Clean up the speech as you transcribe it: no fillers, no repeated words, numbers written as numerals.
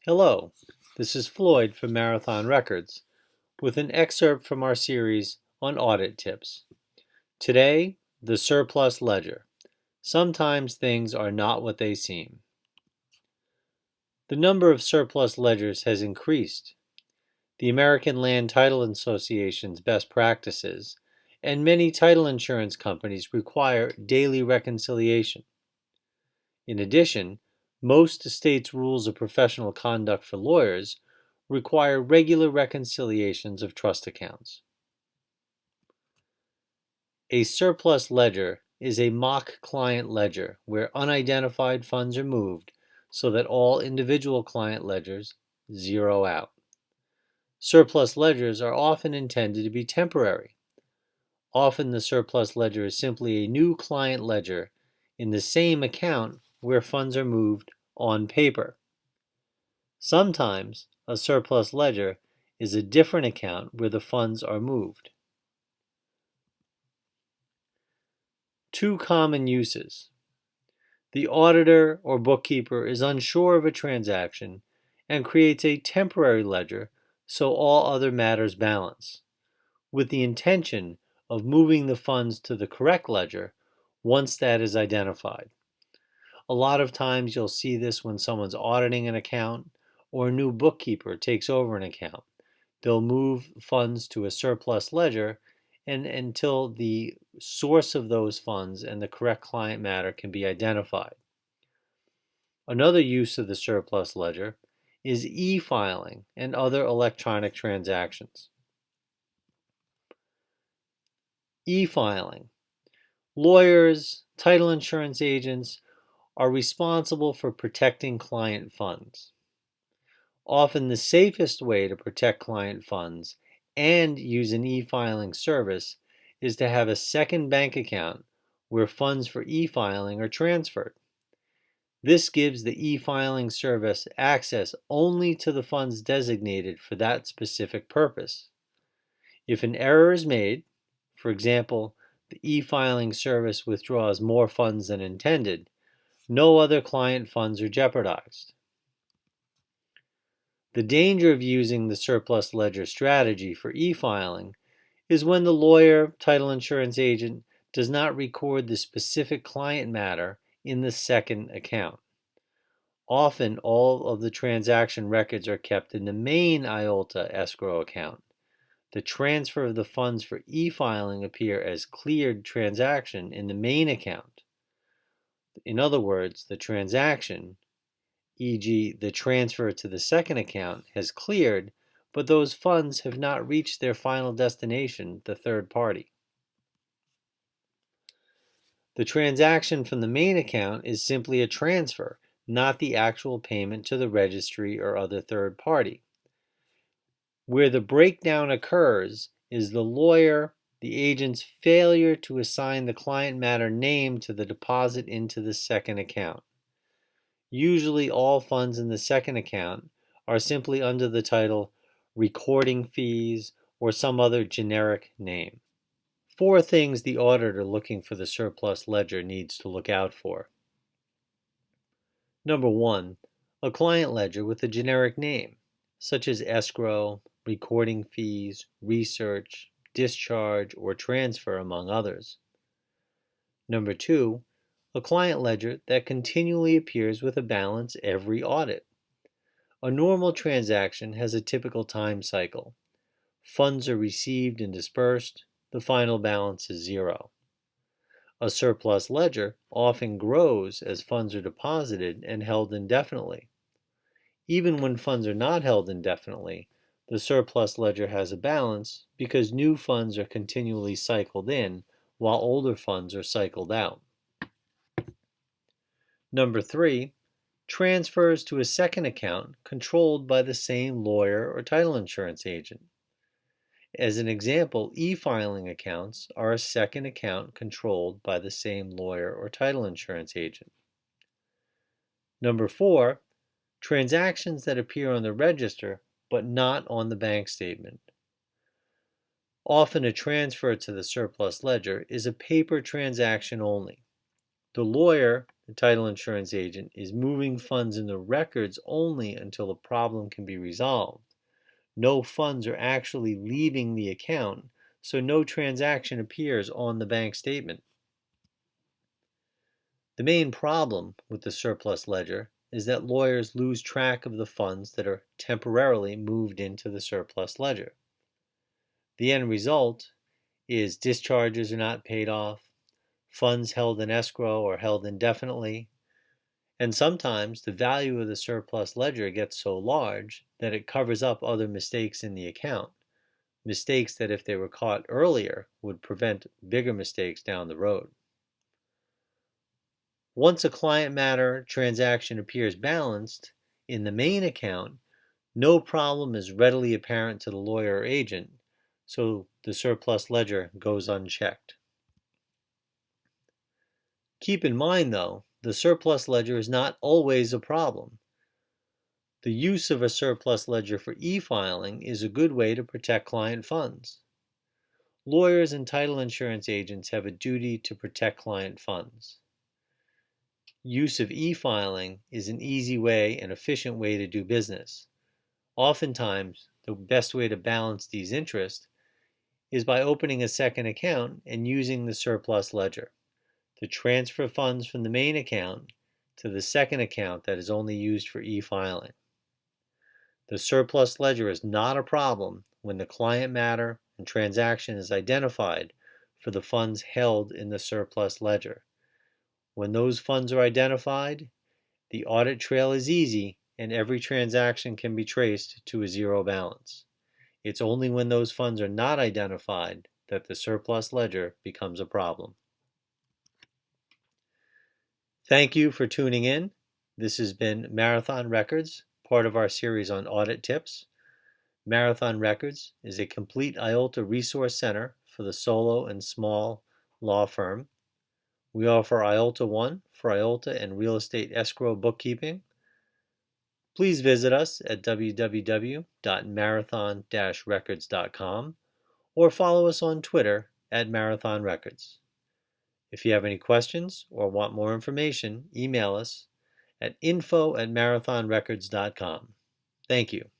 Hello, this is Floyd from Marathon Records with an excerpt from our series on audit tips. Today, the surplus ledger. Sometimes things are not what they seem. The number of surplus ledgers has increased. The American Land Title Association's best practices and many title insurance companies require daily reconciliation. In addition, most states' rules of professional conduct for lawyers require regular reconciliations of trust accounts. A surplus ledger is a mock client ledger where unidentified funds are moved so that all individual client ledgers zero out. Surplus ledgers are often intended to be temporary. Often the surplus ledger is simply a new client ledger in the same account where funds are moved on paper. Sometimes a surplus ledger is a different account where the funds are moved. Two common uses. The auditor or bookkeeper is unsure of a transaction and creates a temporary ledger so all other matters balance, with the intention of moving the funds to the correct ledger once that is identified. A lot of times you'll see this when someone's auditing an account or a new bookkeeper takes over an account. They'll move funds to a surplus ledger until the source of those funds and the correct client matter can be identified. Another use of the surplus ledger is e-filing and other electronic transactions. E-filing. Lawyers, title insurance agents are responsible for protecting client funds. Often the safest way to protect client funds and use an e-filing service is to have a second bank account where funds for e-filing are transferred. This gives the e-filing service access only to the funds designated for that specific purpose. If an error is made, for example, the e-filing service withdraws more funds than intended, no other client funds are jeopardized. The danger of using the surplus ledger strategy for e-filing is when the lawyer, title insurance agent, does not record the specific client matter in the second account. Often, all of the transaction records are kept in the main IOLTA escrow account. The transfer of the funds for e-filing appear as cleared transaction in the main account. In other words, the transaction, e.g., the transfer to the second account, has cleared, but those funds have not reached their final destination, the third party. The transaction from the main account is simply a transfer, not the actual payment to the registry or other third party. Where the breakdown occurs is the lawyer, the agent's failure to assign the client matter name to the deposit into the second account. Usually all funds in the second account are simply under the title recording fees or some other generic name. 4 things the auditor looking for the surplus ledger needs to look out for. Number 1, a client ledger with a generic name, such as escrow, recording fees, research, discharge, or transfer, among others. Number 2, a client ledger that continually appears with a balance every audit. A normal transaction has a typical time cycle. Funds are received and dispersed. The final balance is 0. A surplus ledger often grows as funds are deposited and held indefinitely. Even when funds are not held indefinitely, the surplus ledger has a balance because new funds are continually cycled in while older funds are cycled out. Number 3, transfers to a second account controlled by the same lawyer or title insurance agent. As an example, e-filing accounts are a second account controlled by the same lawyer or title insurance agent. Number 4, transactions that appear on the register but not on the bank statement. Often a transfer to the surplus ledger is a paper transaction only. The lawyer the title insurance agent is moving funds in the records only until the problem can be resolved. No funds are actually leaving the account, so no transaction appears on the bank statement. The main problem with the surplus ledger is that lawyers lose track of the funds that are temporarily moved into the surplus ledger. The end result is discharges are not paid off, funds held in escrow are held indefinitely, and sometimes the value of the surplus ledger gets so large that it covers up other mistakes in the account, mistakes that if they were caught earlier would prevent bigger mistakes down the road. Once a client matter transaction appears balanced in the main account, no problem is readily apparent to the lawyer or agent, so the surplus ledger goes unchecked. Keep in mind, though, the surplus ledger is not always a problem. The use of a surplus ledger for e-filing is a good way to protect client funds. Lawyers and title insurance agents have a duty to protect client funds. Use of e-filing is an easy way and efficient way to do business. Oftentimes, the best way to balance these interests is by opening a second account and using the surplus ledger to transfer funds from the main account to the second account that is only used for e-filing. The surplus ledger is not a problem when the client matter and transaction is identified for the funds held in the surplus ledger. When those funds are identified, the audit trail is easy and every transaction can be traced to a zero balance. It's only when those funds are not identified that the surplus ledger becomes a problem. Thank you for tuning in. This has been Marathon Records, part of our series on audit tips. Marathon Records is a complete IOLTA resource center for the solo and small law firm. We offer IOLTA 1 for IOLTA and real estate escrow bookkeeping. Please visit us at www.marathon-records.com or follow us on Twitter at Marathon Records. If you have any questions or want more information, email us at info@marathonrecords.com. Thank you.